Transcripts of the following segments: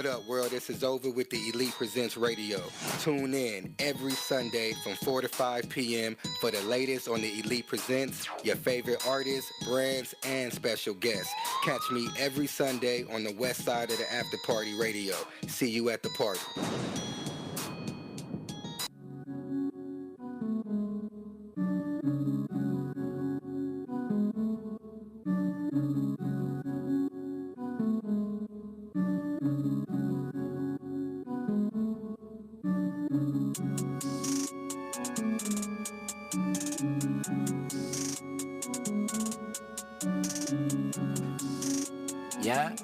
What up, world? This is Over with the Elite Presents Radio. Tune in every Sunday from 4 to 5 p.m. for the latest on the Elite Presents, your favorite artists, brands, and special guests. Catch me every Sunday on the west side of the After Party Radio. See you at the party. Yeah,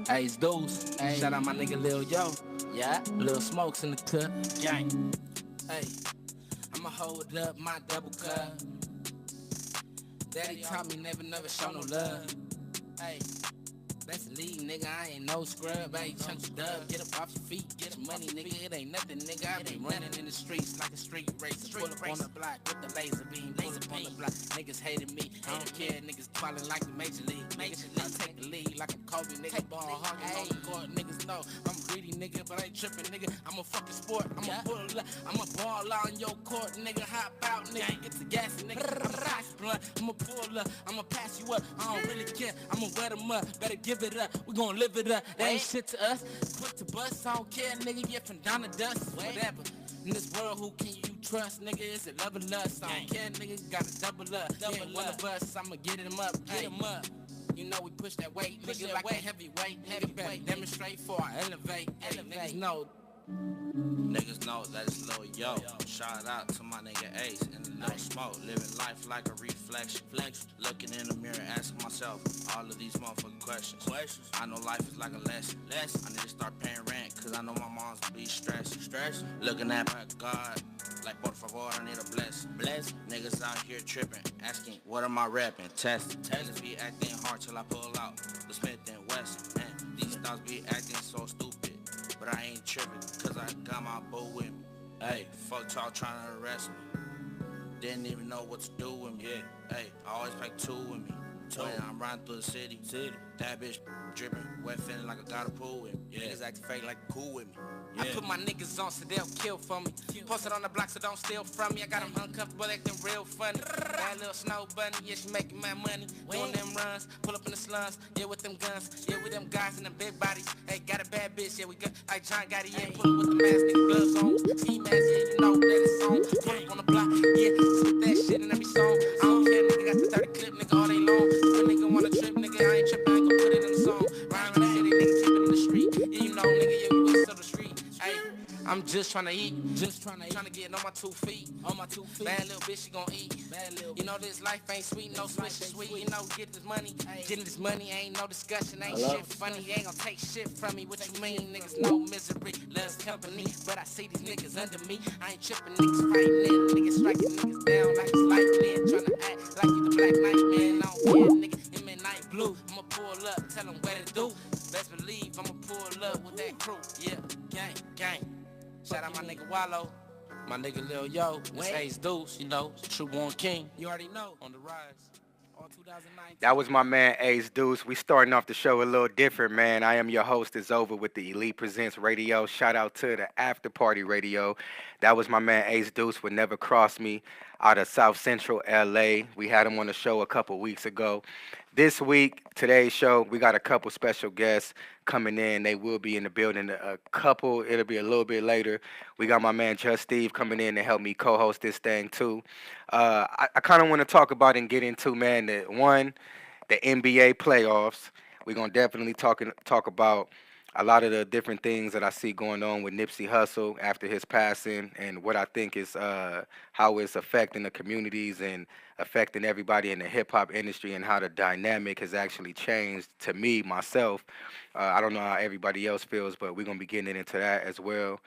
hey, it's Deuce. Hey. Shout out my nigga Lil Yo. Yeah, Lil Smokes in the cut. Gang. Hey, I'ma hold up my double cup. Daddy taught me never show no love. Hey, let's leave, nigga. I ain't no scrub. Hey, chunk your dub. Get up off your feet. Get your money, nigga. It ain't nothing, nigga. I been running in the streets like a street racer. Pull up on the block with the laser beam. Pull up on the block. Niggas hated me. I don't care. Niggas falling like the major league. Niggas I take the lead like a Kobe. Nigga ball hard on the court. Niggas know I'm greedy, nigga, but I ain't tripping, nigga. I'm a fucking sport. I'ma ball out in your court, nigga. Hop out, nigga. Get the gas, nigga. I'ma pass blunt. I'ma pull up. I'ma pass you up. I don't really care. I'ma wet them up. Better give it up. We gon' live it up. That ain't shit to us. Quick to bust. I don't care, nigga. Get from down to dust. Whatever. In this world, who can you trust, nigga? Is it love or lust? I don't care, nigga. Gotta double up. Double one of us. I'ma get him up. Get him up. You know we push that weight, nigga, like a heavyweight. Demonstrate for I elevate. Niggas know. Niggas know that it's Lil Yo. Shout out to my nigga Ace and the Lil Smoke. Living life like a reflection. Looking in the mirror, asking myself all of these motherfucking questions. I know life is like a lesson. I need to start paying rent, cause I know my mom's be stressing. Looking at my God, like por favor, I need a blessing. Niggas out here tripping, asking what am I rapping? Testing. Niggas be acting hard till I pull out the Smith and Wesson. Man, these thoughts be acting so stupid. But I ain't tripping, cause I got my boo with me. Hey, fuck y'all trying to arrest me. Didn't even know what to do with me. Hey, I always pack two with me. When I'm riding through the city. That bitch dripping, wet feeling like I got a pool with me. Niggas acting fake like cool with me. I put my niggas on so they'll kill for me. Posted on the block so don't steal from me. I got them uncomfortable acting real funny. That little snow bunny, yeah, she making my money. Doing them runs, pull up in the slums, yeah, with them guns. Yeah, with them guys and them big bodies. Hey, got a bad bitch, yeah, we good. Like John Gotti, yeah, pull up with the mask, nigga, gloves on. Ski mask, yeah, you know that it's on. Pull up on the block, yeah, spit that shit in every song. I don't care, nigga, got the 30 clip, nigga, all day long. If a nigga wanna trip, nigga, I ain't tripping, I ain't gon' put it in the song. Rhyme in the city, nigga, keep it in the street. Yeah, you know, nigga, yeah, we west of the street. Hey, I'm just tryna eat, tryna get on my 2 feet. Bad little bitch, she gon' eat. You know this life ain't sweet, no swish is sweet. You know, getting this money, ain't no discussion, ain't shit funny. They ain't gon' take shit from me. What you mean, niggas know misery, loves company. But I see these niggas under me. I ain't tripping, niggas fighting in, niggas striking niggas down like it's lightning. Tryna act like you the Black Knight, man. I don't care, nigga, in midnight blue. I'ma pull up, tell them what to do. Best believe I'ma pull up with that crew. Yeah, gang. Shout out my nigga Wallow, my nigga Lil Yo, this Ace Deuce, you know, True Born King. You already know, on the rise. All 2019. That was my man Ace Deuce. We starting off the show a little different, man. I am your host. It's Over with the Elite Presents Radio. Shout out to the After Party Radio. That was my man Ace Deuce would never cross me out of South Central LA. We had him on the show a couple weeks ago. This week, today's show, we got a couple special guests coming in. They will be in the building. It'll be a little bit later. We got my man Just Steve coming in to help me co-host this thing too. I kind of want to talk about and get into, man, the NBA playoffs. We're gonna definitely talk about a lot of the different things that I see going on with Nipsey Hussle after his passing, and what I think is how it's affecting the communities and affecting everybody in the hip hop industry, and how the dynamic has actually changed to me myself. I don't know how everybody else feels, but we're gonna be getting into that as well.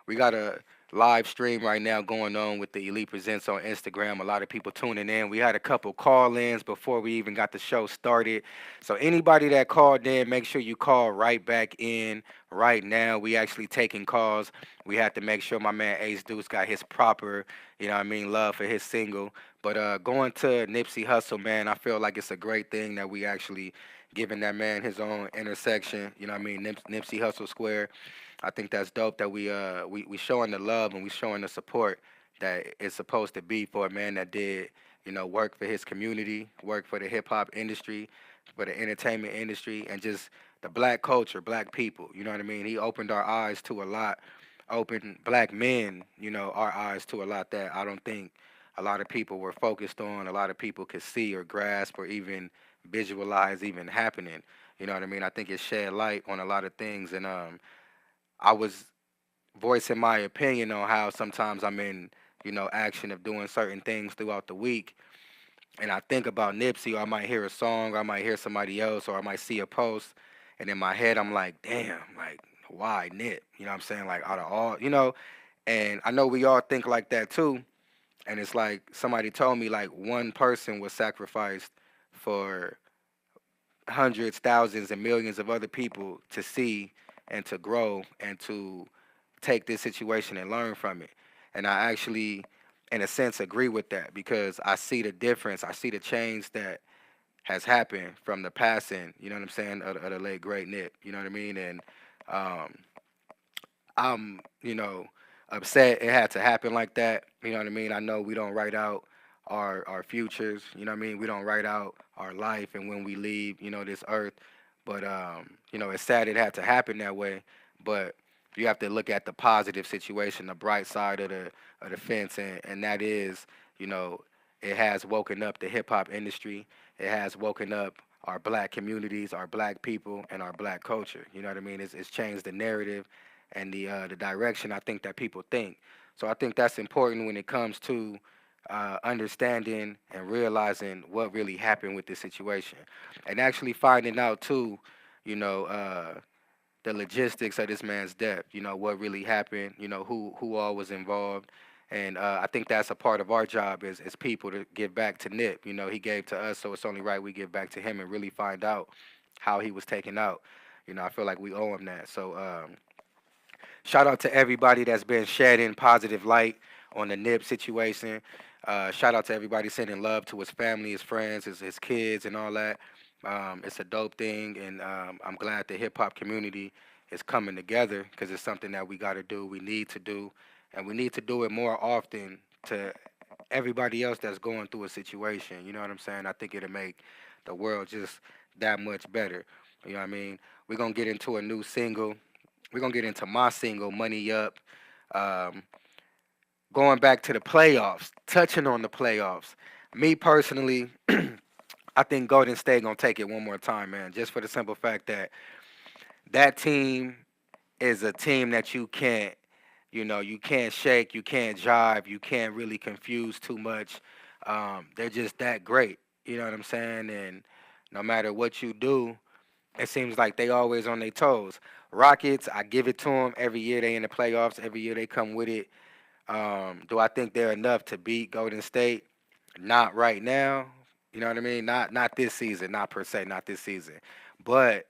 We got a live stream right now going on with the Elite Presents on Instagram. A lot of people tuning in. We had a couple call-ins before we even got the show started. So anybody that called in, make sure you call right back in right now. We actually taking calls. We had to make sure my man Ace Deuce got his proper, love for his single. But going to Nipsey Hussle, man, I feel like it's a great thing that we actually giving that man his own intersection. You know what I mean? Nipsey Hussle Square. I think that's dope that we showing the love and we showing the support that it's supposed to be for a man that did, work for his community, work for the hip hop industry, for the entertainment industry, and just the black culture, black people. You know what I mean? He opened our eyes to a lot, opened black men, our eyes to a lot that I don't think a lot of people were focused on, a lot of people could see or grasp or even visualize even happening. You know what I mean? I think it shed light on a lot of things, and I was voicing my opinion on how sometimes I'm in, action of doing certain things throughout the week, and I think about Nipsey, or I might hear a song, or I might hear somebody else, or I might see a post, and in my head I'm like, damn, like why Nip? You know what I'm saying? Like out of all, and I know we all think like that too. And it's like somebody told me like one person was sacrificed for hundreds, thousands, and millions of other people to see and to grow and to take this situation and learn from it. And I actually, in a sense, agree with that because I see the difference. I see the change that has happened from the passing, you know what I'm saying, of the late great Nip. You know what I mean? And um, I'm, upset it had to happen like that. You know what I mean? I know we don't write out our futures. You know what I mean? We don't write out our life and when we leave, this earth. But it's sad it had to happen that way. But you have to look at the positive situation, the bright side of the fence, and that is, you know, it has woken up the hip hop industry. It has woken up our black communities, our black people, and our black culture. You know what I mean? It's changed the narrative and the direction I think that people think. So I think that's important when it comes to understanding and realizing what really happened with this situation, and actually finding out too, you know, the logistics of this man's death. You know what really happened. You know who all was involved, and I think that's a part of our job as people to give back to Nip. You know he gave to us, so it's only right we give back to him and really find out how he was taken out. I feel like we owe him that. So shout out to everybody that's been shedding positive light on the Nip situation. Shout out to everybody sending love to his family, his friends, his kids, and all that. It's a dope thing, and I'm glad the hip hop community is coming together because it's something that we got to do. We need to do, and we need to do it more often to everybody else that's going through a situation. You know what I'm saying? I think it'll make the world just that much better. You know what I mean? We're gonna get into a new single. We're gonna get into my single, Money Up. Um, Going back to the playoffs, touching on the playoffs. Me personally, I think Golden State gonna take it one more time, man. Just for the simple fact that that team is a team that you can't shake, you can't jive, you can't really confuse too much. They're just that great. You know what I'm saying? And no matter what you do, it seems like they always on their toes. Rockets, I give it to them every year. They in the playoffs. Every year they come with it. Do I think they're enough to beat Golden State? Not right now. You know what I mean? Not this season, not per se, not this season. But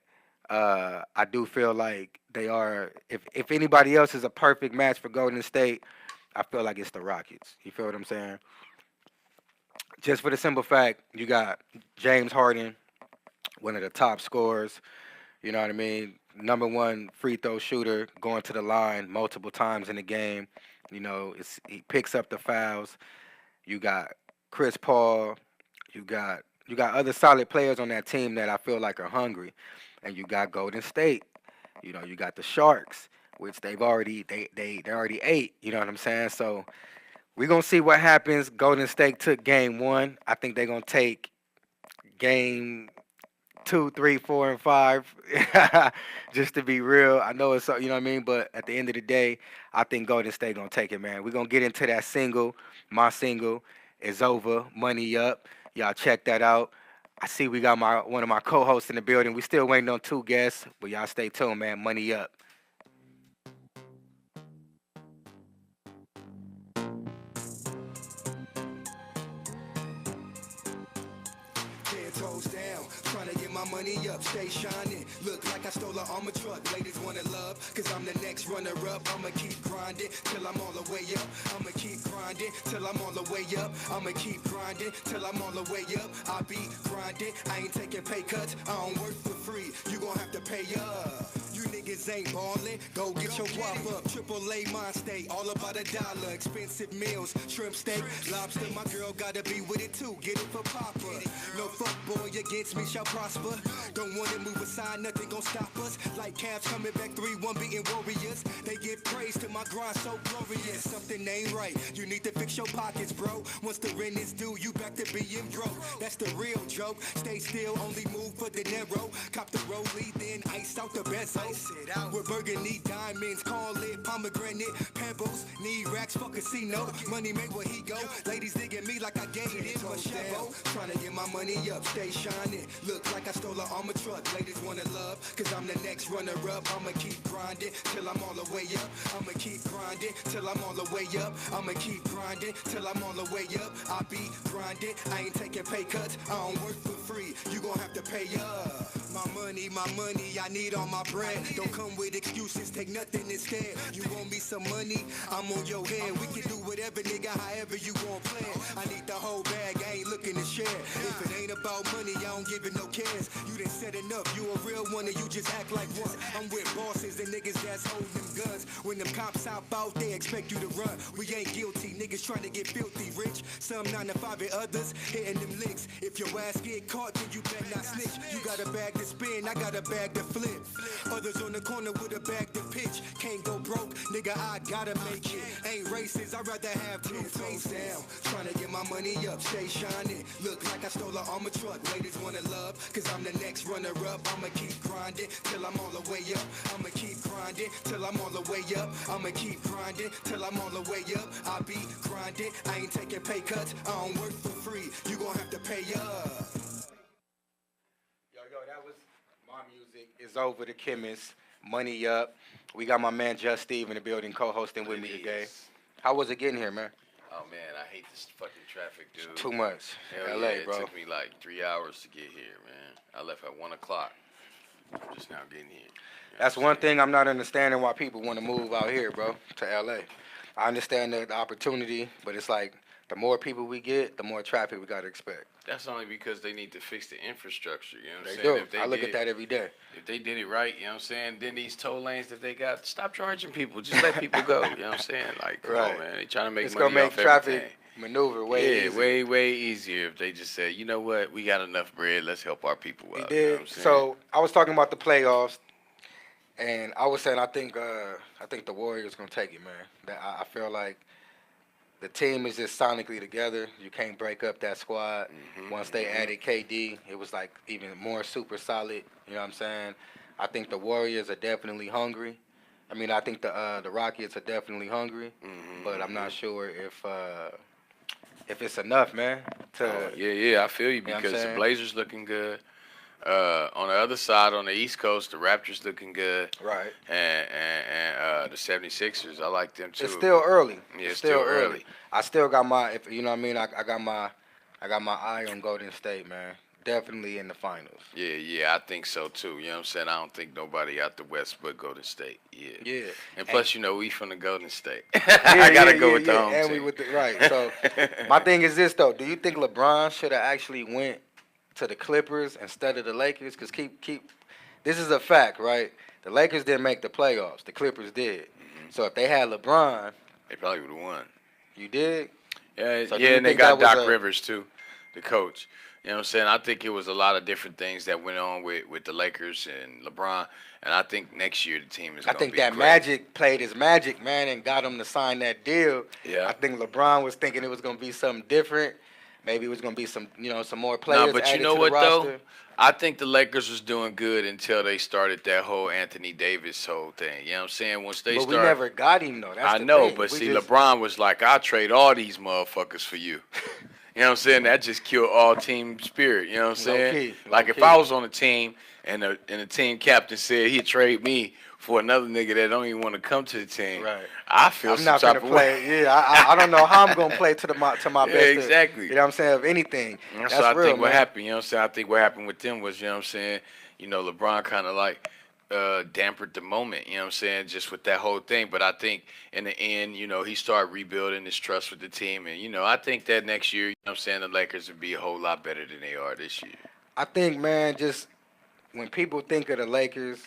I do feel like they are. If anybody else is a perfect match for Golden State, I feel like it's the Rockets. You feel what I'm saying? Just for the simple fact, you got James Harden, one of the top scorers. You know what I mean? Number one free throw shooter, going to the line multiple times in the game. He picks up the fouls. You got Chris Paul. You got other solid players on that team that I feel like are hungry, and you got Golden State. You got the Sharks, which they already ate. You know what I'm saying? So we're gonna see what happens. Golden State took game one. I think they're gonna take game two, three, four, and five. Just to be real, I know it's you know what I mean. But at the end of the day, I think Golden State gonna take it, man. We're gonna get into that single. My single is over. Money Up. Y'all check that out. I see we got my one of my co-hosts in the building. We still waiting on two guests, but y'all stay tuned, man. Money Up. Ten toes down, trying to get my money up, stay shining. Look like I stole an armor truck. Ladies wanna love, cause I'm the next runner-up. I'ma keep grinding till I'm all the way up. I'ma keep grinding till I'm all the way up. I'ma keep grinding till I'm all the way up. I be grinding, I ain't taking pay cuts. I don't work for free, you gon' have to pay up. You niggas ain't ballin', go get your guap up. AAA mind state, all about $1. Expensive meals, shrimp steak, lobster. My girl gotta be with it too, get it for Papa. No fuck boy against me shall prosper. Don't wanna move aside, nothing gon' stop us. Like Cavs coming back 3-1 beating Warriors. They give praise to my grind so glorious. Something ain't right, you need to fix your pockets, bro. Once the rent is due, you back to being broke. That's the real joke. Stay still, only move for the narrow. Cop the rollie, then ice out the bezel. With burgundy diamonds, call it pomegranate. Pebbles, need racks for casino. Money make where he go. Ladies digging me like I gave it for show. Trying to get my money up, stay shining. Look like I stole an armor truck. Ladies wanna love, cause I'm the next runner-up. I'ma keep grinding till I'm all the way up. I'ma keep grinding till I'm all the way up. I'ma keep grinding till I'm all the way up. I be grinding, I ain't taking pay cuts. I don't work for free, you gon' have to pay up. My money, I need all my bread. Don't come with excuses, take nothing instead. You want me some money, I'm on your head. We can do whatever, nigga, however you gon' play. I need the whole bag, I ain't looking to share. If it ain't about money, I don't give it no cares. You done said enough, you a real one and you just act like one. I'm with bosses and niggas that's holding them guns. When them cops hop out, they expect you to run. We ain't guilty, niggas trying to get filthy rich. Some 9 to 5 and others hitting them licks. If your ass get caught, then you better not snitch. You got a bag to spin, I got a bag to flip. Others on the corner with a bag to pitch. Can't go broke, nigga, I gotta make it. Ain't racist, I'd rather have 2 faces down. Trying to get my money up, stay shining. Look like I stole an armor truck. Ladies wanna love, cause I'm the next runner-up. I'ma keep grinding till I'm all the way up. I'ma keep grinding till I'm all the way up. I'ma keep grinding till I'm all the way up. I be grinding, I ain't taking pay cuts. I don't work for free, you gon' have to pay up. Yo, that was my music. It's over the chemist. Money up. We got my man Just Steve in the building co-hosting with me today. How was it getting here, man? Oh man, I hate this fucking traffic, dude. Too much. Hell LA, yeah, bro. It took me like 3 hours to get here, man. I left at 1 o'clock. I'm just now getting here. You know That's what one I'm thing I'm not understanding why people want to move out here, bro, to LA. I understand the opportunity, but it's like the more people we get, the more traffic we got to expect. That's only because they need to fix the infrastructure, you know what I'm They saying? do. If they I look did at that every day. If they did it right, you know what I'm saying? Then these toll lanes that they got, stop charging people. Just let people go, you know what I'm saying? Like, come Right. on, man. They trying to make It's money going to make off traffic everything. maneuver way Yeah, easier. way easier if they just said, you know what, we got enough bread, let's help our people We out. You know did. what I'm saying? So I was talking about the playoffs, and I was saying I think the Warriors gonna take it, man. That I feel like the team is just sonically together. You can't break up that squad. Once they added KD, it was like even more super solid. You know what I'm saying? I think the Warriors are definitely hungry. I mean, I think the Rockets are definitely hungry, but I'm not sure if it's enough, man. Yeah, I feel you know what I'm because the saying? Blazers looking good. On the other side, on the East Coast, the Raptors looking good. Right. And the 76ers, I like them too. It's still early. Yeah, It's still early. early. I still got my, if you know what I mean. I got my eye on Golden State, man. Definitely in the finals. Yeah, I think so too. You know what I'm saying? I don't think nobody out the West but Golden State. Yeah. Yeah. And plus, you know, we from the Golden State. Yeah, I gotta go with the yeah. home And team. we with the right. So my thing is this though. Do you think LeBron should have actually went to the Clippers instead of the Lakers? Because keep. This is a fact, right? The Lakers didn't make the playoffs. The Clippers did. So if they had LeBron, They probably would have won. you did. Yeah, So do you and they think that got was Doc a- Rivers too, the coach. You know what I'm saying? I think it was a lot of different things that went on with the Lakers and LeBron, and I think next year the team is I going to think be that great. Magic played his magic, man, and got him to sign that deal. Yeah. I think LeBron was thinking it was going to be something different. Maybe it was going to be some more players No, but you added know to what the roster. though? I think the Lakers was doing good until they started that whole Anthony Davis whole thing. You know what I'm saying? Once they But started, we never got him, though. That's I the know, thing. but We see, just- LeBron was like, I'll trade all these motherfuckers for you. You know what I'm saying? That just killed all team spirit. You know what I'm saying? Low-key, Like if low-key. I was on a team and the team captain said he'd trade me for another nigga that don't even want to come to the team, Right. I feel I'm some not type gonna of way. play. Yeah, I don't know how I'm gonna play to my Yeah, best. exactly. You know what I'm saying? Of anything, And that's that's what I real, think what man. happened. You know what I'm saying? I think what happened with them was, you know what I'm saying, LeBron kind of like dampened the moment, you know what I'm saying, just with that whole thing. But I think in the end, he started rebuilding his trust with the team. And, I think that next year, what I'm saying, the Lakers would be a whole lot better than they are this year. I think, man, just when people think of the Lakers,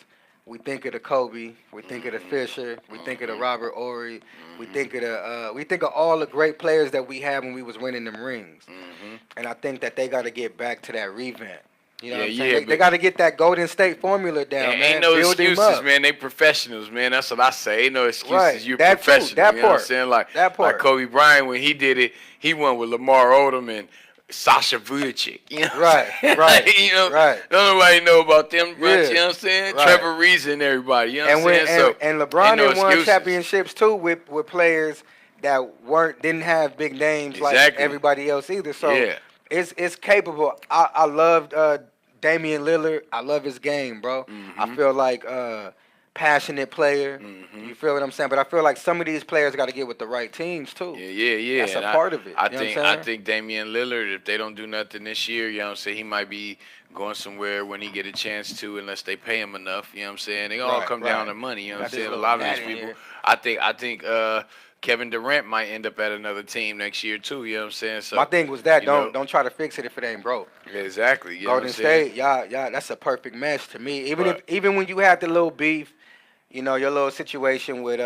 we think of the Kobe, we think of the Mm-hmm. Fisher, we think of the Mm-hmm. Robert Ory, Mm-hmm. we think of all the great players that we had when we was winning them rings. Mm-hmm. And I think that they got to get back to that revamp. You know Yeah, what I'm saying? yeah, They but got to get that Golden State formula down, ain't man. no Build him excuses, up. man. They professionals, man. That's what I say. Ain't no excuses. Right. You're That too. professional. That You know what I'm part. saying? Like That like part. Kobe Bryant when he did it, he went with Lamar Odom and Sasha Vujacic. You know what Right. I'm saying? Right. Like, Right. don't nobody know about them much. You Yeah. know what I'm saying? Right. Trevor Reese and everybody. You know what I'm And when saying? So and ain't LeBron no had won excuses. championships too with players that didn't have big names like Exactly. everybody else either. So Yeah. it's capable. I loved Damian Lillard. I love his game, bro. I Mhm. feel like passionate player. Mhm. You feel what I'm saying? But I feel like some of these players got to get with the right teams too. Yeah, yeah, yeah. That's a And part of it. I You know what think I'm I saying? think Damian Lillard, if they don't do nothing this year, you know what I'm saying, he might be going somewhere when he get a chance to, unless they pay him enough. You know what I'm saying? They all Right, come right. down to money. You know what I'm Got this saying? A little lot of gnat these in people. here. I think Kevin Durant might end up at another team next year too. You know what I'm saying? So My thing was that you know, don't try to fix it if it ain't broke. exactly. You know what I'm Golden saying? State, y'all, that's a perfect match to me. But Even when you had the little beef, your little situation with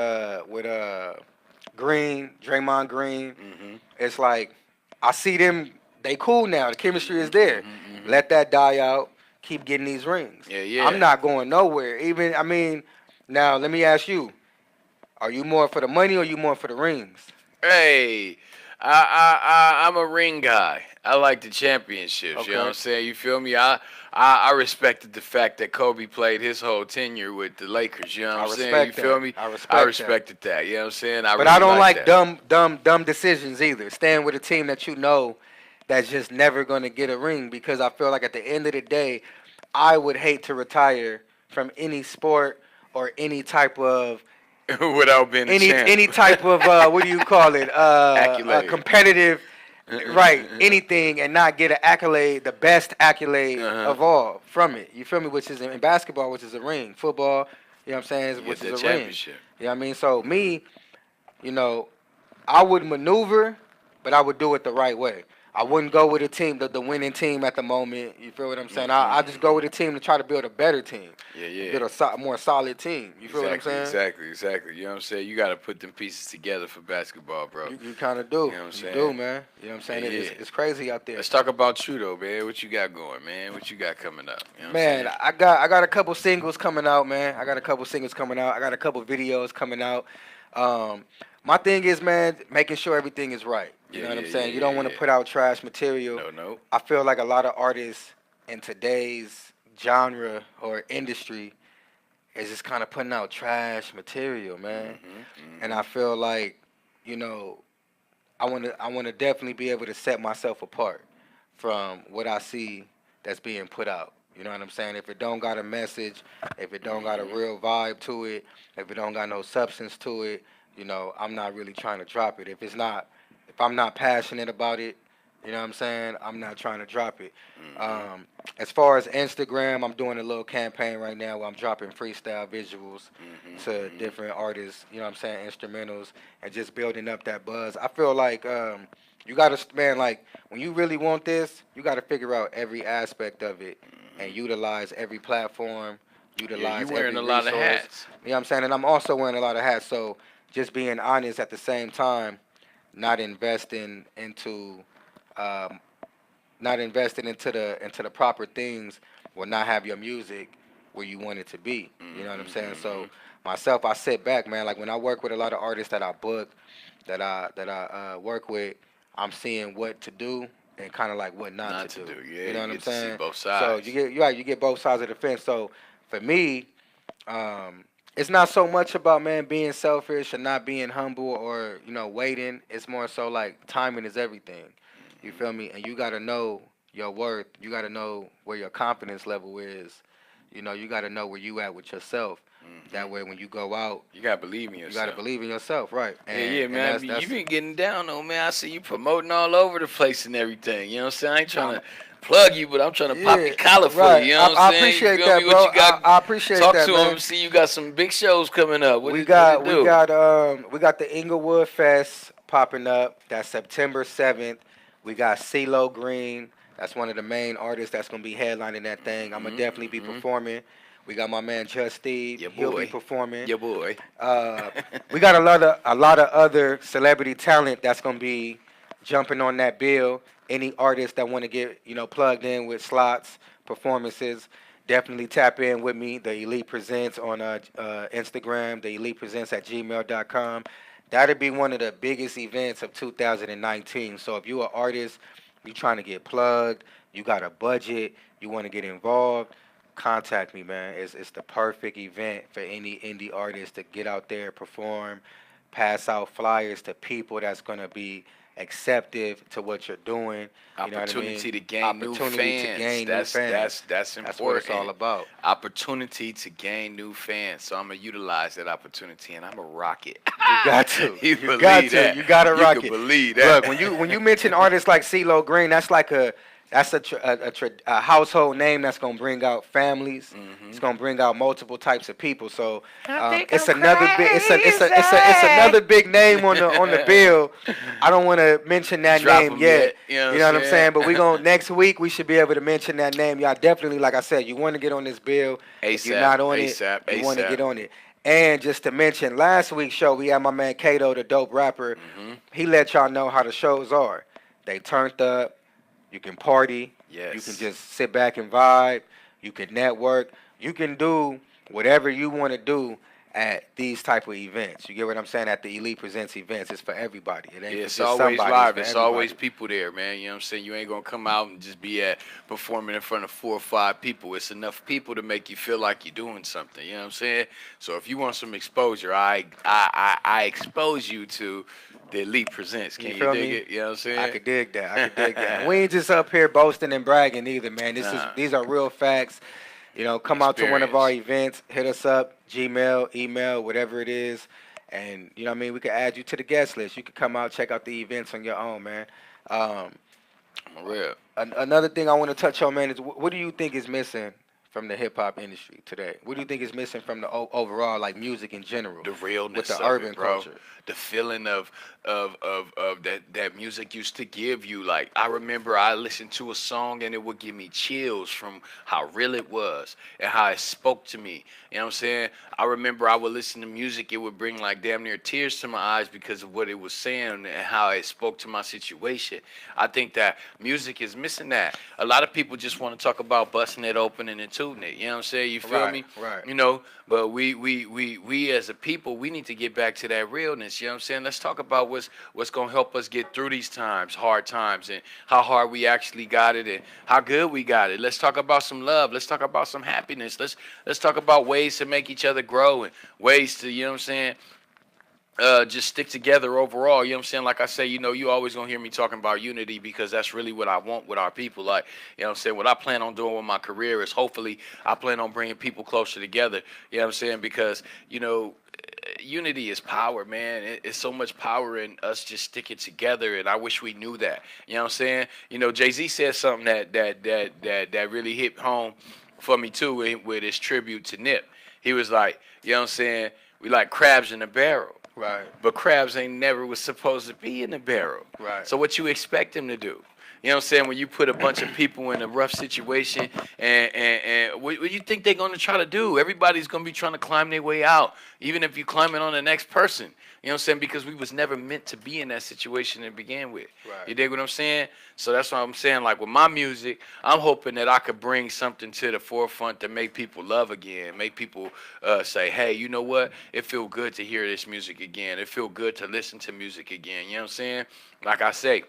Green, Draymond Green, mhm. it's like I see them. They cool now. The chemistry is Mhm. there. Mhm. Mhm. Let that die out. Keep getting these rings. Yeah, I'm yeah. not going nowhere. Now let me ask you: are you more for the money or you more for the rings? Hey, I'm a ring guy. I like the championships. You know what Okay, I'm saying? You feel me? I respected the fact that Kobe played his whole tenure with the Lakers. You know what I I'm saying? You respect feel that. me? I I respect that. respected that. You know what I'm saying? I But I really don't like like that. dumb decisions either. Staying with a team that you know that's just never gonna get a ring because I feel like at the end of the day, I would hate to retire from any sport or any type of Without being a champ. any type of what do you call it Accolade. competitive right anything and not get an accolade, the best accolade Uh-huh. of all from it. You feel me? Which is in basketball, which is a ring. Football, you know what I'm saying, You get which is that a ring. championship. You know what I mean? So me, you know, I would maneuver, but I would do it the right way. I wouldn't go with a team, the winning team at the moment. You feel what I'm saying? I just go Mm-hmm. with a team to try to build a better team, Yeah, and yeah. build a more solid team. You feel what I'm Exactly, saying? exactly, exactly. You know what I'm saying? You got to put them pieces together for basketball, bro. You kind of You do. know what I'm You saying? do, man. You know what I'm Yeah, saying? yeah. It's crazy out there. Let's talk about you though, man. What you got going, man? What you got coming up? You know what I'm Man, saying? I got a couple singles coming out, man. I got a couple singles coming out. I got a couple videos coming out. Um, my thing is, man, making sure everything is right. You Yeah, know what I'm yeah, yeah, saying? You don't yeah, want to yeah. put out trash material. No, no. I feel like a lot of artists in today's genre or industry is just kind of putting out trash material, man. And I feel like, you know, I want to definitely be able to set myself apart from what I see that's being put out. You know what I'm saying? If it don't got a message, if it don't got a Mm-hmm. real vibe to it, if it don't got no substance to it, I'm not really trying to drop it. If I'm not passionate about it, you know what I'm saying? I'm not trying to drop it. Mm-hmm. Um, as far as Instagram, I'm doing a little campaign right now where I'm dropping freestyle visuals Mm-hmm. to Mm-hmm. different artists, you know what I'm saying, instrumentals, and just building up that buzz. I feel like you gotta, man, like when you really want this, you gotta figure out every aspect of it and utilize every platform, Yeah, you utilize wearing every a lot of resource. hats. You know what I'm saying? And I'm also wearing a lot of hats, so just being honest at the same time, not investing into um, not investing into the proper things will not have your music where you want it to be. You know what I'm saying? Mm-hmm. So myself, I sit back, man. Like when I work with a lot of artists that I book, that I work with, I'm seeing what to do and kind of like what not to Not to do. do. Yeah, You know you what I'm get to see saying? both So sides. you get both sides of the fence. So for me, it's not so much about man being selfish and not being humble or waiting. It's more so like timing is everything. You feel me? And you gotta know your worth. You gotta know where your confidence level is. You gotta know where you at with yourself. That way, when you go out, You gotta believe in you got to yourself. believe in yourself, right? Yeah, And yeah, and man. that's You been getting down though, man. I see you promoting all over the place and everything. You know what I'm saying? I ain't trying um, to plug you, but I'm trying to pop yeah, your collar for you. right. You know I, what I'm I saying? You appreciate feel me? that, What bro. you got? I appreciate Talk that, to man. him. See, you got some big shows coming up. What We it, what it got we do? got we got the Inglewood Fest popping up. That's September 7th. We got CeeLo Green. That's one of the main artists that's gonna be headlining that thing. I'm gonna definitely be Mm-hmm. performing. We got my man Just Steve. Your He'll be boy. performing. Your boy. Uh, we got a lot of other celebrity talent that's gonna be jumping on that bill. Any artists that want to get plugged in with slots, performances, definitely tap in with me. The Elite Presents on Instagram. The Elite Presents at gmail.com. That'll be one of the biggest events of 2019. So if you're an artist, you trying to get plugged, you got a budget, you want to get involved, contact me, man. It's the perfect event for any indie artist to get out there, perform, pass out flyers to people that's gonna be acceptive to what you're doing. You know what I mean? Opportunity to gain new Opportunity to fans. gain new fans. That's That's what it's all important. about. Opportunity to gain new fans. So I'm gonna utilize that opportunity and I'm gonna rock it. You got to. You You got believe to. that? You got to You rock can it. believe that. Look, when you mention artists like CeeLo Green, that's a household name that's gonna bring out families. It's gonna bring out multiple types of people. So it's another big it's another big name on the bill. I don't want to mention that Drop name 'em yet. yet. You know You know what I'm saying? saying? But we gonna next week we should be able to mention that name. Y'all definitely, like I said, you want to get on this bill. If you're ASAP, not on it, ASAP, you want to ASAP. get on it. And just to mention, last week's show we had my man Kato, the dope rapper. He let y'all know how the shows are. They turned up. You can party. You can Yes. just sit back and vibe. You can network. You can do whatever you want to do at these type of events. You get what I'm saying? At the Elite Presents events, it's for everybody. It ain't Yeah, for it's just always somebody. live. It's It's for always everybody. people there, man. You know what I'm saying? You ain't gonna come out and just be at performing in front of 4 or 5 people. It's enough people to make you feel like you're doing something. You know what I'm saying? So if you want some exposure, I expose you to the Elite Presents. You Can you feel dig me? it? You know what I'm I saying? could dig that. I could dig that. We ain't just up here boasting and bragging either, man. Nah, These are real facts. Come out to one of our experience. events, hit us up, Gmail, email, whatever it is, and you know what I mean. We could add you to the guest list. You could come out, check out the events on your own, man. Um, I'm a real. another thing I want to touch on, man, is what do you think is missing from the hip hop industry today? What do you think is missing from the overall, like, music in general, The with realness the of urban it, bro. culture? The feeling of that music used to give you. Like I remember I listened to a song and it would give me chills from how real it was and how it spoke to me. You know what I'm saying? I remember I would listen to music, it would bring like damn near tears to my eyes because of what it was saying and how it spoke to my situation. I think that music is missing that. A lot of people just want to talk about busting it open and then tooting it. You know what I'm saying? You feel Right, me? right. You know, but we as a people, we need to get back to that realness. You know what I'm saying? Let's talk about what's gonna help us get through these times, hard times, and how hard we actually got it and how good we got it. Let's talk about some love. Let's talk about some happiness. Let's talk about ways to make each other grow and ways to, you know what I'm saying, just stick together overall. You know what I'm saying? Like I say, you always gonna hear me talking about unity because that's really what I want with our people. Like, you know what I'm saying? What I plan on doing with my career is hopefully I plan on bringing people closer together. You know what I'm saying? Because, unity is power, man. It's so much power in us just sticking together, and I wish we knew that. You know what I'm saying? Jay-Z said something that really hit home for me too with his tribute to Nip. He was like, you know what I'm saying? We like crabs in a barrel. Right, But crabs ain't never was supposed to be in the barrel. right. So what you expect them to do? You know what I'm saying? When you put a bunch of people in a rough situation, and what you think they're gonna try to do? Everybody's gonna be trying to climb their way out, even if you climbing on the next person. You know what I'm saying? Because we was never meant to be in that situation to begin with. Right. You dig what I'm saying? So that's what I'm saying. Like with my music, I'm hoping that I could bring something to the forefront to make people love again, make people say, hey, you know what? It feel good to hear this music again. It feel good to listen to music again. You know what I'm saying? Like I say,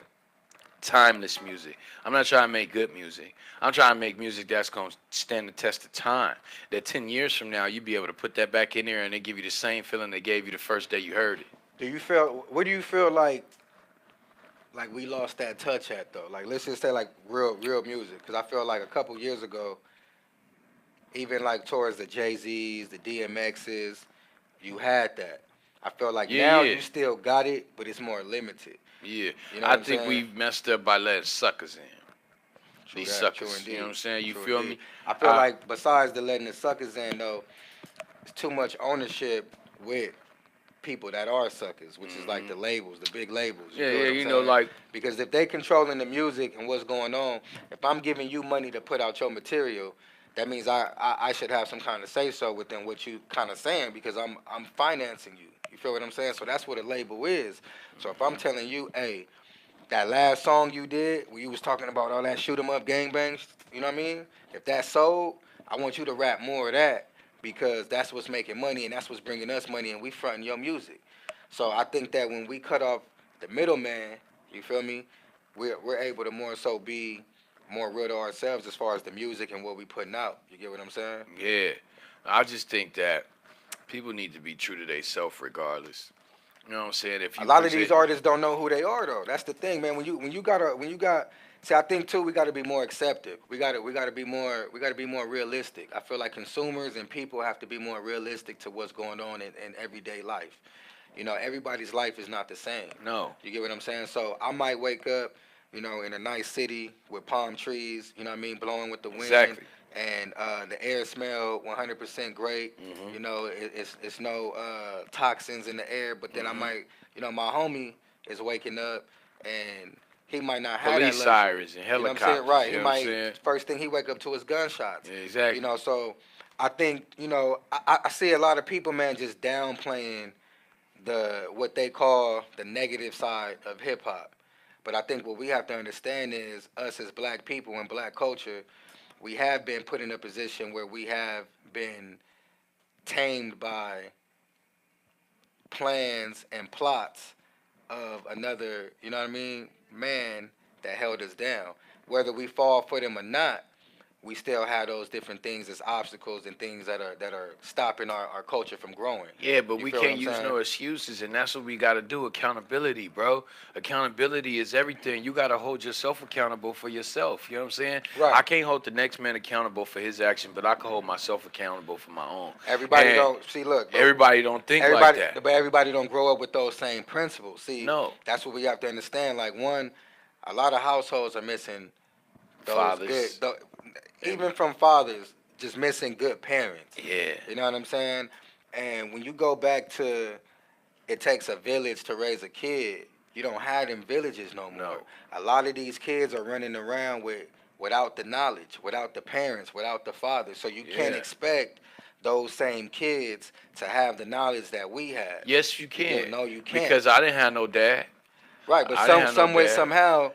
timeless music. I'm not trying to make good music. I'm trying to make music that's going to stand the test of time. That 10 years from now, you'll be able to put that back in there and they give you the same feeling they gave you the first day you heard it. What do you feel like we lost that touch at, though? Like, let's just say, like, real music, because I feel like a couple years ago, even like towards the Jay-Z's, the DMX's, you had that. I feel like Yeah, now yeah, you still got it, but it's more limited. yeah. You know I what I'm think saying? we messed up by letting suckers in. True These that. True suckers, you know what I'm indeed. saying? You True feel indeed. me? I feel I like besides the letting the suckers in though, it's too much ownership with people that are suckers, which is like hmm the labels, the big labels. You Yeah, feel yeah, what I'm you know, saying? like Because if they controlling the music and what's going on, if I'm giving you money to put out your material, that means I should have some kind of say so within what you kind of saying because I'm financing you. You feel what I'm saying? So that's what a label is. So if I'm telling you, hey, that last song you did where you was talking about all that shoot 'em up gangbangs, you know what I mean? If that sold, I want you to rap more of that because that's what's making money and that's what's bringing us money and we fronting your music. So I think that when we cut off the middleman, you feel me? We're able to more so be more real to ourselves as far as the music and what we putting out. You get what I'm saying? yeah. I just think that people need to be true to themselves regardless. You know what I'm saying? If A you lot of these present, artists don't know who they are though. That's the thing, man. When you got see, I think too we got to be more accepting. We got to be more realistic. I feel like consumers and people have to be more realistic to what's going on in everyday life. You know, everybody's life is not the same. no, You get what I'm saying? So I might wake up, you know, in a nice city with palm trees, you know what I mean, blowing with the wind, exactly. and the air smell 100% great. hmm You know, it's no toxins in the air. But then I hmm might, you know, my homie is waking up and he might not have that Police luxury. sirens and You know what I'm saying? helicopters. Right. You He know what I'm might saying? first thing he wake up to is gunshots. Yeah, You exactly. know, so I think you know I see a lot of people, man, just downplaying the what they call the negative side of hip hop. But I think what we have to understand is us as black people and black culture, we have been put in a position where we have been tamed by plans and plots of another, you know what I mean, man that held us down. Whether we fall for them or not, we still have those different things as obstacles and things that are stopping our culture from growing. Yeah, but You we feel what can't I'm use saying? no excuses, and that's what we got to do. Accountability, bro. Accountability is everything. You got to hold yourself accountable for yourself. You know what I'm saying? I Right. can't hold the next man accountable for his action, but I can hold myself accountable for my own. Everybody And don't see. Look, but everybody don't think like everybody, that. but everybody don't grow up with those same principles. See, No, that's what we have to understand. Like one, a lot of households are missing those good, fathers. even from fathers, just missing good parents. Yeah, You know what I'm saying? And when you go back to it takes a village to raise a kid, you don't have them villages no more. no. A lot of these kids are running around without the knowledge, without the parents, without the father. So you can't Yeah. expect those same kids to have the knowledge that we had. Yes, you You get can. no, you can't. Because I didn't have no dad. Right, but I didn't have no some way dad. somehow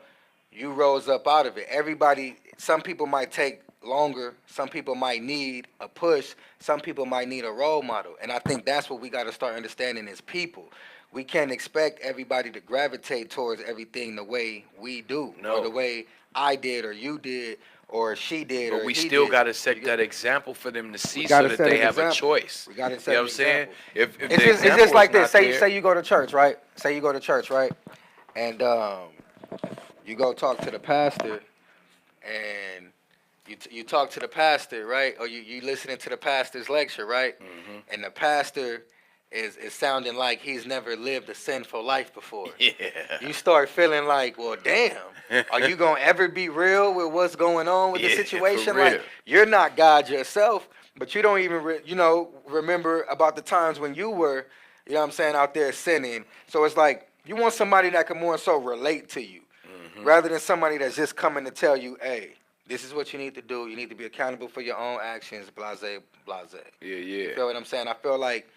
you rose up out of it. Everybody, some people might take longer. Some people might need a push. Some people might need a role model. And I think that's what we got to start understanding as people. We can't expect everybody to gravitate towards everything the way we do, or the No. way I did, or you did, or she did, But or we he still did. got to You set get, that example for them to we see got so to that set they an have a example. choice. We got to You set know an what I'm saying? example. If It's the just example is like this. not Say there, you go to church, right? Say you go to church, right? And you go talk to the pastor, and you talk to the pastor, right? Or you listening to the pastor's lecture, right? hmm And the pastor is sounding like he's never lived a sinful life before. yeah, You start feeling like, well, damn, are you gonna ever be real with what's going on with the yeah, for situation? Like real. you're not God yourself, but you don't even remember about the times when you were, you know what I'm saying, out there sinning. So it's like you want somebody that can more so relate to you hmm rather than somebody that's just coming to tell you, hey, this is what you need to do. You need to be accountable for your own actions, blase, blase. Yeah, You yeah. feel what I'm saying? I feel like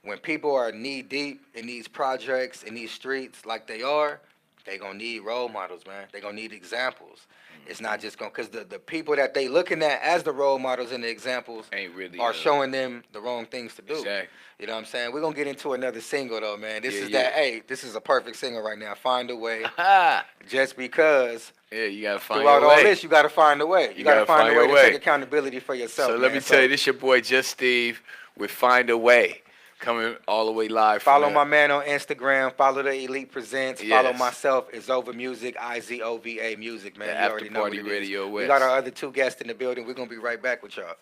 when people are knee deep in these projects, in these streets, like they are, they gonna need role models, man. They gonna need examples. It's not just gonna, cause the people that they looking at as the role models and the examples Ain't really are showing them the wrong things to do. exactly. You know what I'm saying? We're gonna get into another single though, man. This Yeah, is yeah. that. Hey, this is a perfect single right now. Find a way. yeah, Just because you gotta find throughout your all way. this, you got to find a way. You You got to gotta find a find way your to take way. accountability for yourself, So let man. me tell you, So this your boy Just Steve with Find a Way, coming all the way live from follow the my man on Instagram. Follow the Elite Presents. Follow yes, myself. Izova Music. Izova Music, the man. You After already know what Party it is. Radio We got West. our other two guests in the building. We're gonna be right back with y'all.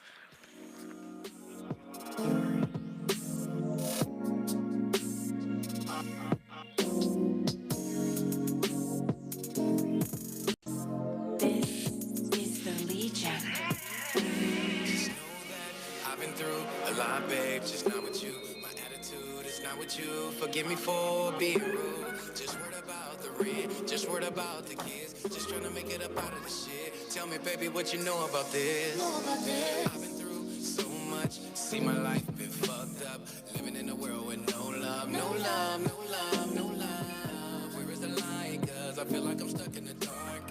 not with you. Forgive me for being rude. Just worried about the rent, just worried about the kids. Just trying to make it up out of the shit. Tell me, baby, what you know about this? I've been through so much, see my life been fucked up. Living in a world with no love, no love, no love, no love. Where is the light? Cause I feel like I'm stuck in the dark.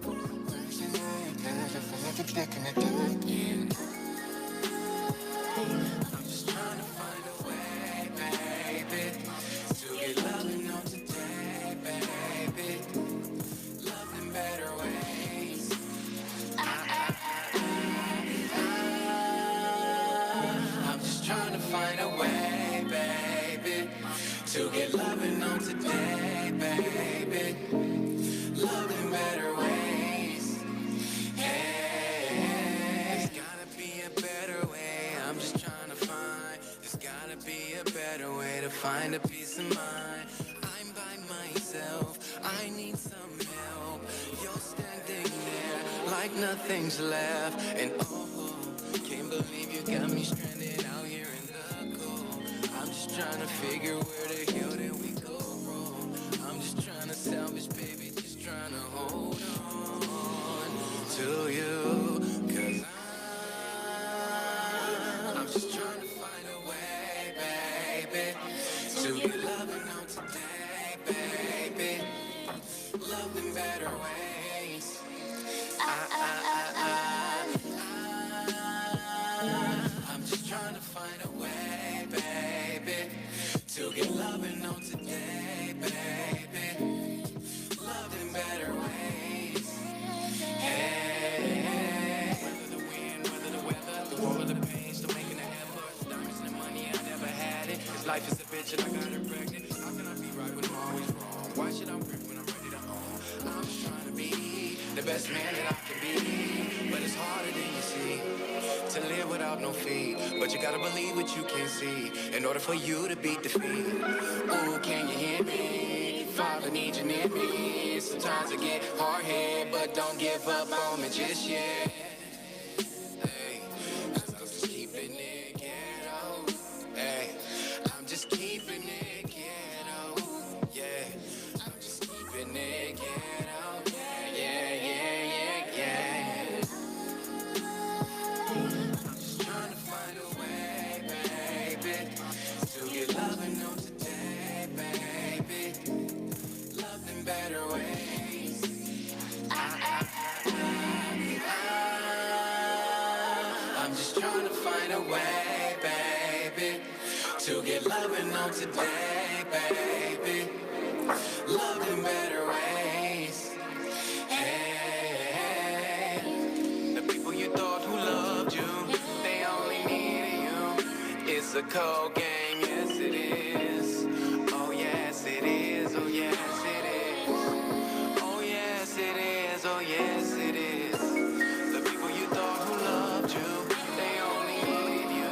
Where's the light? Cause I feel like I'm stuck in the dark. I'm just trying to find a way, baby, to get loving on today, baby. Love in better ways. I'm just trying to find a way, baby, to get loving on today, baby. Love in better ways. Hey, there's gotta be a better way. I'm just trying to find. There's gotta be a better way to find a peace of mind. I'm by myself. I need some help. You're standing there like nothing's left. And oh, can't believe you got me stranded out here in the cold. I'm just trying to figure where the hell did we go wrong. I'm just trying to salvage, baby, just trying to hold on to you. Cause I'm just trying to find a way, baby, to get loving on today, baby. Love in better ways. I'm just trying to find a way, baby, to get loving on today, baby. Love in better ways. Hey, whether the wind, whether the weather, the war or the pain, still making an effort. Diamonds and the money, I never had it. This life is a bitch and I got her pregnant. How can I be right when I'm always wrong? Why should I rip when I'm ready to own? I'm just trying to be the best man that I can be. But it's harder than you see to live without no feet. But you gotta believe what you can see in order for you to beat defeat. Ooh, can you hear me? Father needs you near me. Sometimes I get hard-headed, but don't give up on me just yet. Hey, 'cause I'm just keeping it ghetto. Hey, I'm just keeping it ghetto. Yeah, I'm just keeping it ghetto. Yeah, yeah, yeah, yeah, yeah. I'm just trying to find a way, baby, to get loving on today, baby. Love in better ways. I'm just trying to find a way, baby, to get loving on today, baby. Love in better ways. Hey, the people you thought who loved you, they only needed you. It's a cold game, yes it is. Oh yes it is, oh yes it is. Oh yes it is, oh yes it is. The people you thought who loved you, they only needed you.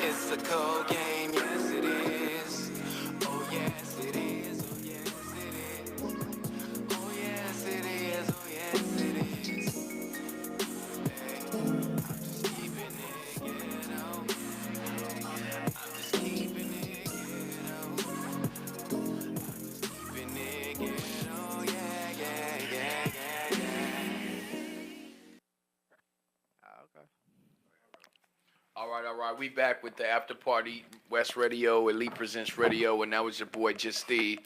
It's a cold game, yes it is. Oh yes it is, oh yes it is. Oh yes it is, oh yes it is. Hey, I'm just keeping it ghetto. I'm just keeping it ghetto. Keeping it ghetto, yeah, yeah, yeah, yeah, yeah. Okay. All right. We back with the After Party West Radio, Elite Presents Radio, and that was your boy Just Steve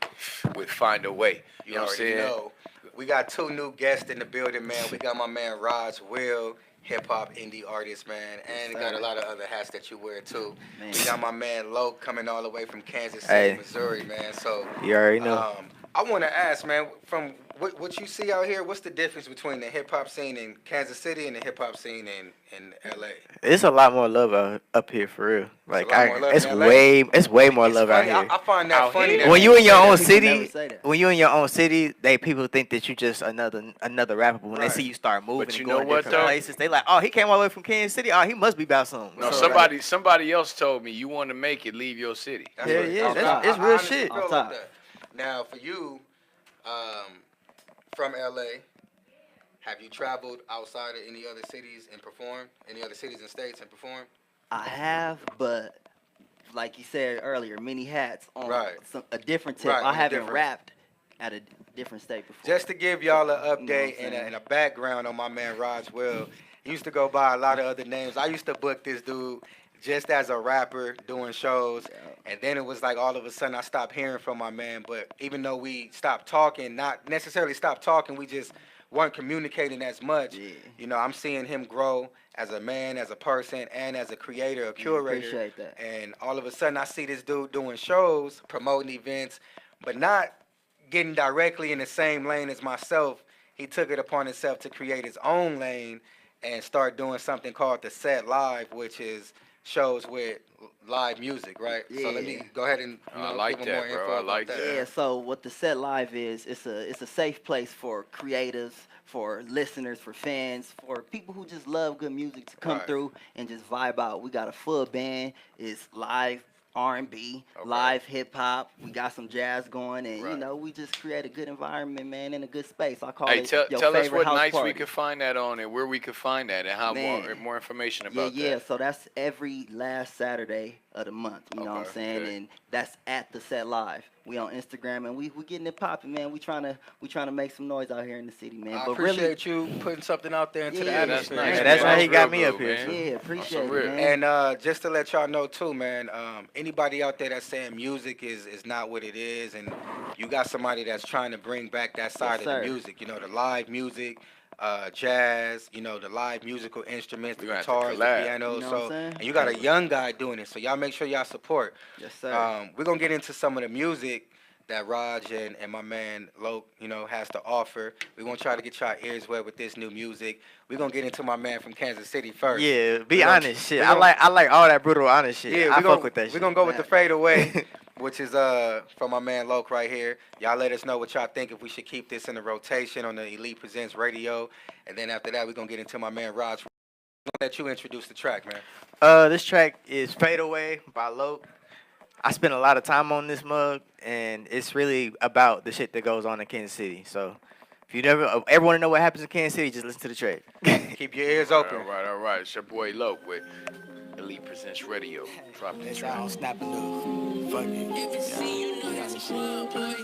with Find a Way. You know what I'm already saying? know. We got two new guests in the building, man. We got my man Raj Will, hip hop indie artist, man, and got a lot of other hats that you wear too. Man. We got my man Loc coming all the way from Kansas City, Hey. Missouri, man. So You already know. I want to ask, man, from what you see out here, what's the difference between the hip hop scene in Kansas City and the hip hop scene in LA? It's a lot more love up here for real. Like a lot more love it's in LA? way more It's love out funny. here. I find that Out funny. here? That When you in your own People city, never say that. when you in your own city, people think that you just another rapper. But when Right. they see you start moving But and you going know what, different though? places, they like, oh, he came all the way from Kansas City. Oh, he must be about something. No, So, somebody else told me you want to make it, leave your city. That's Yeah, what- yeah, I- that's- I- it's I real honestly shit. feel Off like top. that. Now, for you, from LA, have you traveled outside of any other cities and performed? Any other cities and states and performed? I have, but like you said earlier, many hats on Right. a different tip. Right, I on a haven't different- rapped at a different state before. Just to give y'all an You know what update I'm and saying? a background on my man Raj Will, he used to go by a lot of other names. I used to book this dude just as a rapper doing shows, Yeah. and then it was like all of a sudden I stopped hearing from my man. But even though we stopped talking, not necessarily stopped talking, we just weren't communicating as much. Yeah. You know, I'm seeing him grow as a man, as a person, and as a creator, a curator. Appreciate that. And all of a sudden, I see this dude doing shows, promoting events, but not getting directly in the same lane as myself. He took it upon himself to create his own lane and start doing something called the Set Live, which is shows with live music, right? So let me Yeah. go ahead and I like give him more that, bro. info I about like that. that. Yeah, so what the Set Live is, it's a safe place for creatives, for listeners, for fans, for people who just love good music to come Right. through and just vibe out. We got a full band. It's live R&B, Okay. live hip hop. We got some jazz going, and Right. you know, we just create a good environment, man, in a good space. I call Hey, it tell your us favorite what house nights we party. could find that on and where we could find that and how Man. more information Yeah, about yeah. that. So that's every last Saturday of the month. You know what I'm Okay, saying? okay. And that's at the Set Live. We on Instagram and we getting it popping, man. We trying to make some noise out here in the city, man. I But really, appreciate you putting something out there into the Yeah, that's atmosphere. nice. Yeah, that's man. how he got real me up good, here, man. too. yeah, On appreciate some it, real. man. And just to let y'all know too, man, anybody out there that's saying music is not what it is, and you got somebody that's trying to bring back that side of sir. the music, you know, the live music, jazz, you know, the live musical instruments, the We gonna have to guitars, the collab. piano. You know what So, I'm saying? and you got a young guy doing it, so y'all make sure y'all support. Yes, sir. We're gonna get into some of the music that Raj and my man Loc, you know, has to offer. We're gonna try to get y'all ears wet with this new music. We're gonna get into my man from Kansas City first. Yeah, be We gonna- honest, shit. we I gonna- like all that brutal honest shit. Yeah, I we gonna, fuck with that We're shit. gonna go with the Man. fade away, which is from my man Loc right here. Y'all let us know what y'all think if we should keep this in the rotation on the Elite Presents Radio. And then after that, we're gonna get into my man Raj. I'm gonna let you introduce the track, man. This track is Fade Away by Loc. I spent a lot of time on this mug, and it's really about the shit that goes on in Kansas City. So, if you ever want to know what happens in Kansas City, just listen to the track. Keep your ears All open. right, all right. It's your boy Loc with Elite Presents Radio. Drop the That's track. all snap and do. Fuck it. If you see, you know that's club, boy.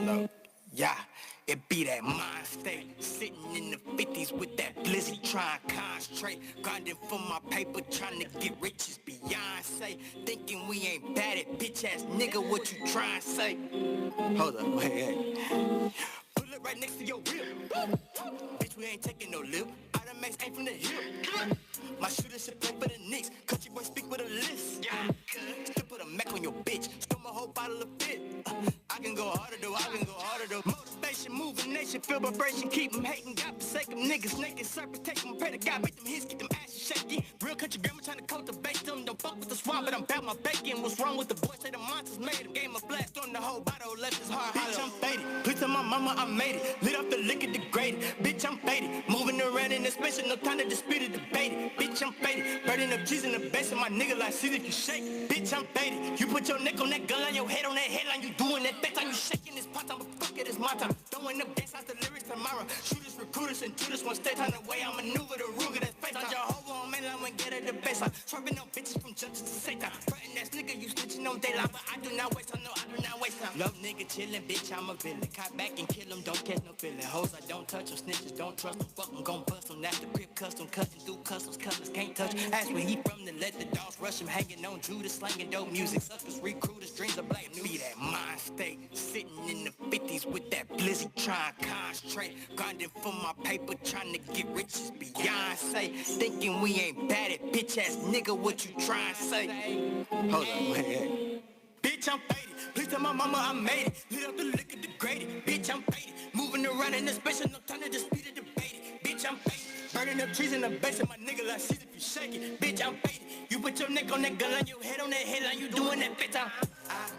Look, yeah, it be that mind state. Sitting in the 50s with that blizzy, trying to concentrate. Grinding for my paper, trying to get rich as Beyonce. Thinking we ain't bad at bitch ass nigga, what you trying to say? Hold up, wait. Pull it right next to your whip. Bitch, we ain't taking no lip. Automax ain't from the hip. My shooter should play for the Knicks. Country boy speak with a list. Yeah, still put a Mac on your bitch. Stole my whole bottle of fit. I can go harder though, I can go harder though. Motivation, moving nation, feel vibration, keep them hating. God forsake them niggas, naked serpentation. Pray to God, make them hits, get them asses shaky. Real country grandma trying to cultivate them. Don't fuck with the swamp, but I'm about my bacon. What's wrong with the boys? Say the monsters made him. Game of blast on the whole bottle, left his heart hollow. Bitch, I'm faded. Please tell my mama I made it. Lit off the liquor, degraded. Bitch, I'm faded. Moving around in the space, no time to dispute it, debate it. Bitch, I'm faded. Burning up cheese in the base of my nigga like see if you shake. Bitch, I'm faded. You put your neck on that gun line, your head on that headline. You doing that bitch time you shaking this pot time, but fuck it, it's my time. Throwing up dance out the lyrics tomorrow. Shooters, recruiters, and tutors one stay time the way I maneuver the Ruger that's face on Jehovah on mainline when get at the baseline. Swerving on bitches from judges to Satan. Frontin' ass nigga, you snitching on daylight, but I do not waste time, no, I do not waste time. Love nigga chillin', bitch, I'm a villain. Caught back and kill him, don't catch no feeling. Hoes, I don't touch them, snitches, don't trust them. Fuck them, gon' bust them. That's the crib custom, cutting through customs, colors can't touch. Ask where he from, then let the dogs rush him. Hanging on Judas, slanging dope music. Suckers, recruiters, dreams of black news. Be that mind state, sitting in the 50s with that blizzy, trying to concentrate. Grinding for my paper, trying to get rich as Beyonce. Thinking we ain't bad at bitch ass nigga, what you trying to say? Hold up, wait. Bitch, I'm faded. Please tell my mama I made it. Lit up the liquor, degraded. Bitch, I'm faded. Moving around in the space, no time to dispute it, debate it. Bitch, I'm faded. Burning up trees in the base of my nigga like shit if you shake it. Bitch, I'm faded. You put your neck on that gun line, your head on that headline, you doing that bitch. I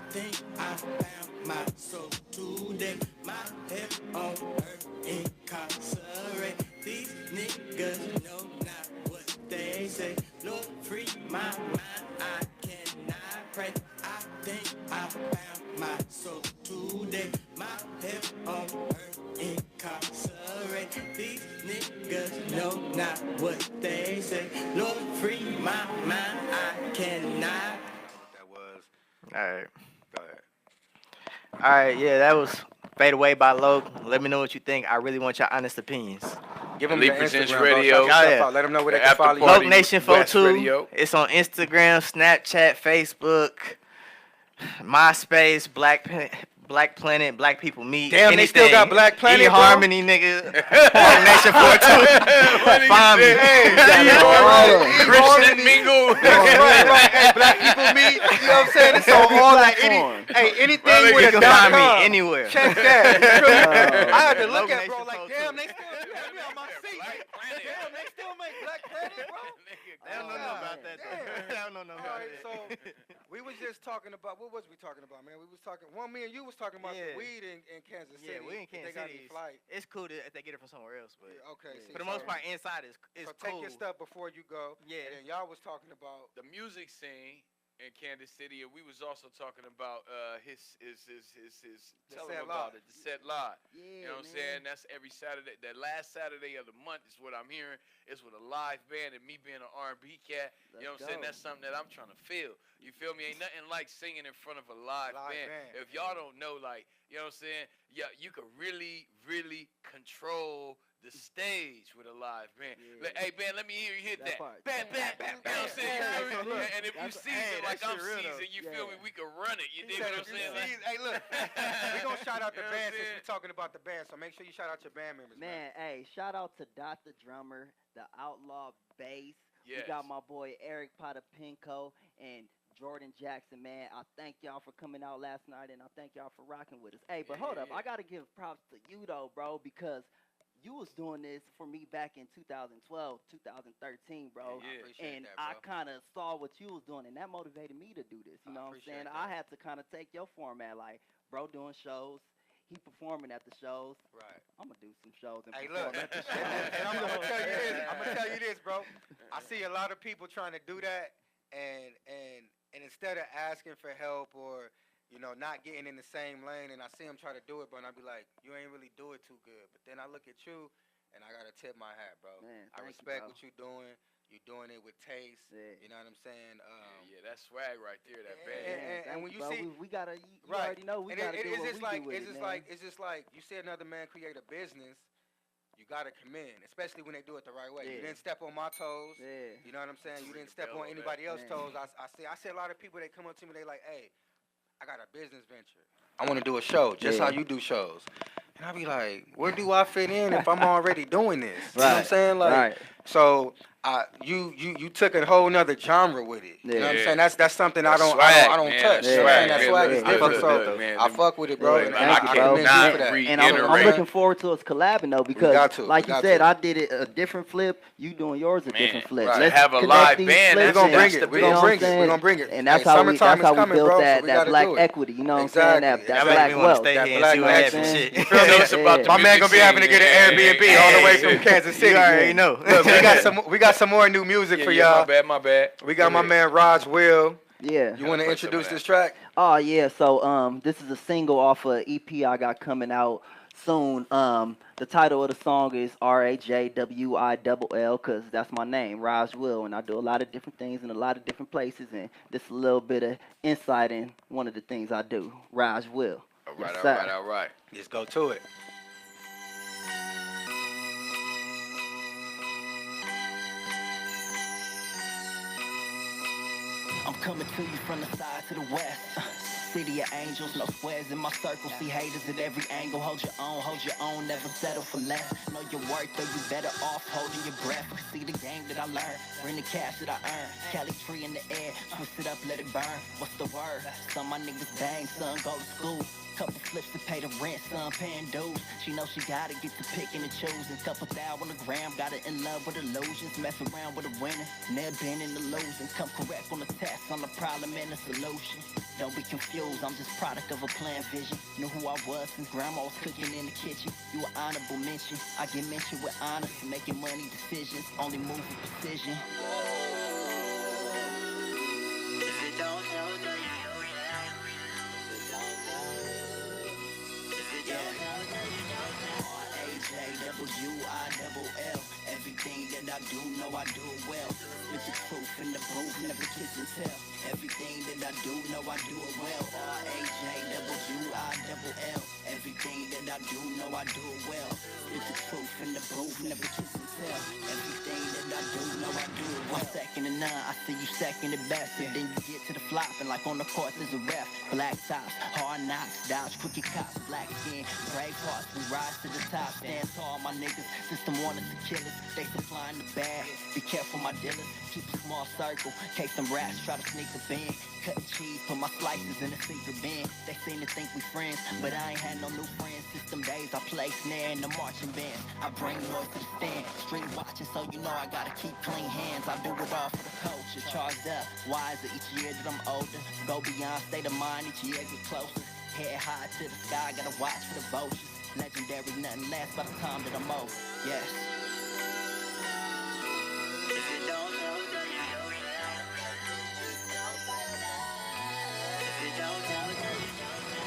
think I found my soul today. My head on earth incarcerate. These niggas know not what they say. Lord, free my mind, I cannot pray. I think I found my soul today. My head on earth incarcerate. These niggas No, not what they say. Lord, free my mind. I cannot. That was. All right. Go ahead. All right, yeah, that was Fade Away by Loc. Let me know what you think. I really want your honest opinions. Give them Elite your Presents Instagram, Radio. bro. Shout Oh, yourself yeah. out. Let them know where The they can after follow you. party. Loc Nation West 42. Radio. It's on Instagram, Snapchat, Facebook, MySpace, Black Planet, Black People Meet. Damn, they still got Black Planet, bro? Harmony, nigga. Loc Nation 42. Find me. Christian Mingle. Right. Hey, Black People Meet. You know what I'm saying? It's on all that. Anything Well, with You a can find .com. me anywhere. Check that. You feel me? I had to look Loc at bro Nation like, 42. damn, they still you had me on my seat. Black Planet. Damn, they still make Black Planet, bro. They don't know nothing about that, though. Damn. They don't know nothing All about right, that. so we was just talking about what was we talking about, man? We was talking. Well, me and you was talking about Yeah. the weed in Kansas City. Yeah, we in If Kansas they got City. any flight. It's cool if they get it from somewhere else, but Yeah, okay. See, for the most so- part, inside is so cool. take your stuff before you go. Yeah. And then y'all was talking about. The music scene in Kansas City, and we was also talking about The tell set him about live. it, the set live. Yeah, You know what I'm saying? That's every Saturday. That last Saturday of the month is what I'm hearing. It's with a live band, and me being an R&B cat. You know what I'm saying? That's something that I'm trying to feel. You feel me? Ain't nothing like singing in front of a live band. If y'all don't know, like, you know what I'm saying? Yeah, you can really, really control the stage with a live band. Yeah. Like, hey, band, let me hear you hit that. That part. Bam, bam, bam. You know what I'm saying? You feel me? Look, And if you that's- season that like I'm shit real, though. seasoned, you feel me? We can run it. You dig Said what I'm if you saying? see- Hey, look, we gonna shout out the You know what band I'm since saying? we talking about the band. So make sure you shout out your band members, man. Man, hey, shout out to Dot the Drummer, the Outlaw Bass. Yes. We got my boy Eric Potapinko and Jordan Jackson, man. I thank y'all for coming out last night, and I thank y'all for rocking with us. Hey, but hold up, Yeah. I gotta give props to you though, bro, because you was doing this for me back in 2012, 2013, bro. Yeah. Appreciate And that, I bro. kind of saw what you was doing, and that motivated me to do this. You I know what I'm appreciate saying? that. I had to kind of take your format, like, bro doing shows, he performing at the shows. Right. I'm gonna do some shows and Hey, perform look, at the shows. and I'm gonna tell you this. I'm gonna tell you this, bro. I see a lot of people trying to do that, and instead of asking for help or not getting in the same lane, and I see them try to do it, but I be like, you ain't really do it too good. But then I look at you, and I gotta tip my hat, bro. Man, I thank you, respect bro. what you doing. You doing it with taste. Yeah. You know what I'm saying? Yeah, that's swag right there, that Yeah, band. and thank when you, you bro. see- we gotta, you Right. already know we And gotta do it's what just we like do with it's it, just man. like it's just like you see another man create a business, you gotta commend, especially when they do it the right way. You Yeah. didn't step on my toes. Yeah. You know what I'm saying? You didn't step Feel on on anybody that. else's Man. toes. I see a lot of people that come up to me, they like, hey, I got a business venture. I want to do a show, just Yeah. how you do shows. And I be like, where do I fit in if I'm already doing this? You know what I'm Right. saying? Like, Right. so you took a whole nother genre with it. You know what I'm Yeah. saying? That's something That's I swag, don't man. touch. That's You know what I'm saying? swag. That Yeah, swag yeah, is yeah. different. Good, So good, man. I fuck with it, bro. Yeah, And thank you, I bro. commend you Man, for that. and I'm Reiterate. looking forward to us collabing though because, got to, like we you got said, to. I did it a different flip. You doing yours a Man, different flip. right. Let's Have a connect live these band, flips We're gonna and- bring it. We're you gonna know bring what I'm it. We're saying? gonna bring it. And that's Hey, how summertime that's how is coming, we built bro, so that we that gotta black do it. equity. You know what I'm Exactly. saying? That That black make me want wealth. to stay That here and black see what magic. happens. man. Shit. You feel me? Tell us about the My man music gonna be having to scene, get an man. Airbnb all the way from Kansas City. You already know. Look, we got some more new music for y'all. My bad. We got my man Raj Will. Yeah. You want to play some of introduce that. this track? Oh yeah, so this is a single off a EP I got coming out soon. The title of the song is RAJWILL, cause that's my name, Raj Will, and I do a lot of different things in a lot of different places, and this is a little bit of insight in one of the things I do, Raj Will. All Yes, right, sir. all right. Let's go to it. I'm coming to you from the side to the west. City of angels, no squares in my circle. See haters at every angle. Hold your own, never settle for less. Know your worth, though you better off holding your breath. See the game that I learned, bring the cash that I earn. Cali tree in the air, twist it up, let it burn. What's the word? Some of my niggas bang, son, go to school. Couple flips to pay the rent, son, paying dues. She know she gotta get to picking and choosing. Couple thou on the gram, got her in love with illusions. Mess around with a winner, never been in the losing. Come correct on the test, I'm the problem and the solution. Don't be confused, I'm just product of a planned vision. Knew who I was since grandma was cooking in the kitchen. You an honorable mention, I get mentioned with honor. Making money decisions, only move with precision. RAJWILL, everything know I do it well. Spit the truth in the booth, never kiss and tell. Everything that I do, know I do it well. RAJWILL. Everything that I do, know I do it well. Spit the truth in the booth, never kiss and tell. Everything that I do, know I do it well. 1 second to none, I see you second at best. And then you get to the flopping like on the court there's a ref. Black tops, hard knocks, dodge crooked cops, black skin, brave hearts, we rise to the top. Stand tall, my niggas, system want us to kill us. They supplying the bag, be careful my dealers. Keep a small circle, case some rats try to sneak up in. Cut cheese, put my slices in a secret bin. They seem to think we friends, but I ain't had no new friends. System days, I play snare in the marching band. I bring noise to the stand, street watching, so you know I gotta keep clean hands. I do it all for the culture, charged up, wiser each year that I'm older. Go beyond state of mind, each year get closer. Head high to the sky, gotta watch for the vultures. Legendary, nothing lasts by the time that I'm over. Yes. If you don't know, then you don't know. If you don't know, then you don't know.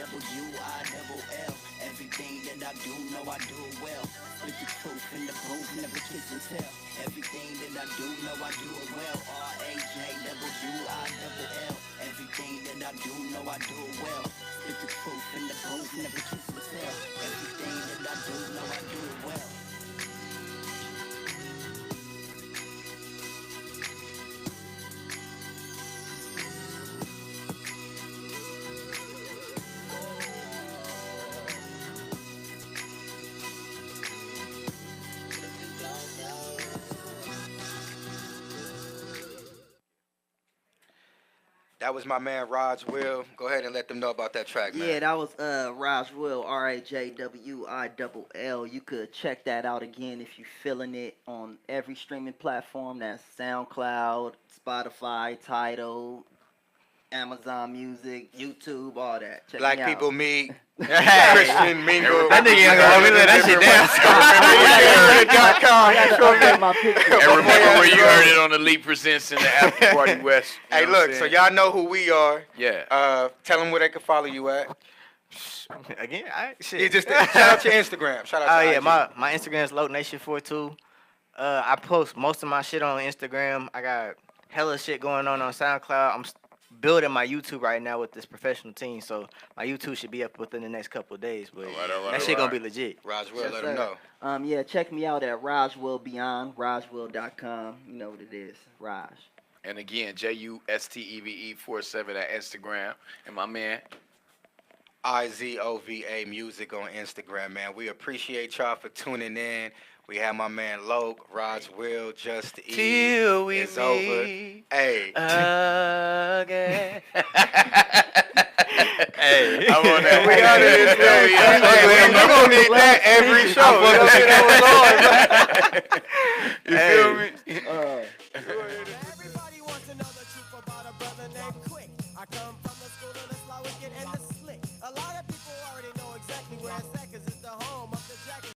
RAJWILL. Everything that I do, know I do it well. Spit the truth in the booth, never kiss and tell. Everything that I do, know I do it well. RAJWILL. Everything that I do, know I do it well. Spit the truth in the booth, never kiss and tell. Everything that I do, know I do it well. That was my man Raj Will. Go ahead and let them know about that track, man. Yeah, that was Raj Will, RAJWILL. You could check that out again if you feeling it on every streaming platform. That's SoundCloud, Spotify, Tidal, Amazon Music, YouTube, all that. Check Black me out. people meet. Christian mingle. That nigga ain't gonna let me let that shit down. I gotta update my picture. And remember where you heard it on Elite Presents in the After Party West. You Hey, know what I'm look, so saying? y'all know who we are. Yeah. Tell them where they can follow you at. Again, shit. Yeah, just shout out your Instagram. Shout out Oh to yeah, IG. my Instagram is LocNation42. I post most of my shit on Instagram. I got hella shit going on SoundCloud. I'm building my YouTube right now with this professional team, so my YouTube should be up within the next couple of days. But All right, that shit gonna be legit. Raj Will, Yes, let them sir. know. Yeah, check me out at Rajwill Beyond, Rajwill.com. You know what it is, Raj. And again, JUSTEVE47 at Instagram. And my man, IZOVA Music on Instagram, man. We appreciate y'all for tuning in. We have my man Loc, Raj Will, Just E. Till we It's over. meet Hey. again. Hey, I'm on that. We out of this thing. We're gonna need that every show. You feel me? Everybody wants to know the truth about a brother named Quick. I come from